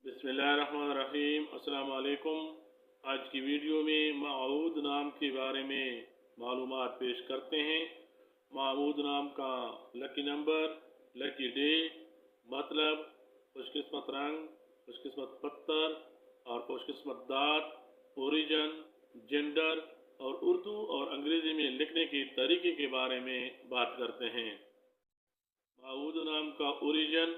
बिस्मिल्लाहिर्रहमानिर्रहीम। अस्सलाम वालेकुम। आज की वीडियो में मऊद नाम के बारे में मालूमात पेश करते हैं। मऊद नाम का लकी नंबर, लकी डे, मतलब खुशकिस्मत रंग, खुशकिस्मत पत्थर और खुशकिस्मत दांत, ओरिजिन, जेंडर और उर्दू और अंग्रेज़ी में लिखने के तरीके के बारे में बात करते हैं। मऊद नाम का ओरिजिन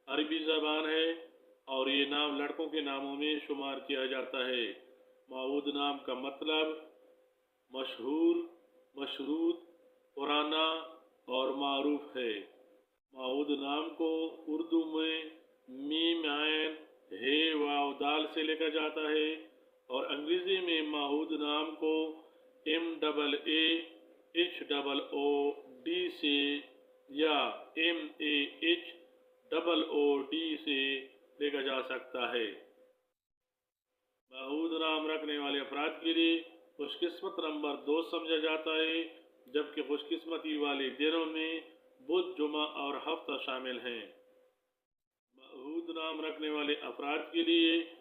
अरबी ज़बान है और ये नाम लड़कों के नामों में शुमार किया जाता है। मऊद नाम का मतलब मशहूर, मशरूत, पुराना और मारूफ है। मऊद नाम को उर्दू में मीम, आयन, हे, वाव, दाल से लिखा जाता है और अंग्रेज़ी में मऊद नाम को MAAHOOD से या MAHOOD से लिखा जा सकता है। मऊद नाम रखने वाले अफराद के लिए खुशकिस्मत नंबर 2 समझा जाता है, जबकि खुशकिस्मती वाले दिनों में बुध, जुमा और हफ्ता शामिल हैं। मऊद नाम रखने वाले अफराद के लिए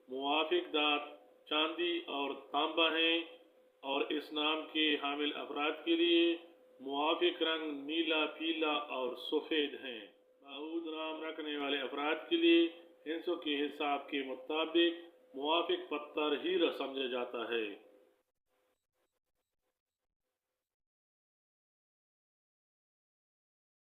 मुवाफिक धात चांदी और तांबा हैं और इस नाम के हामिल अफराद के लिए मुवाफिक रंग नीला, पीला और सफ़ेद हैं। मऊद नाम रखने वाले अफराद के लिए हिंसों के हिसाब के मुताबिक मुवाफिक पत्थर हीरा समझा जाता है।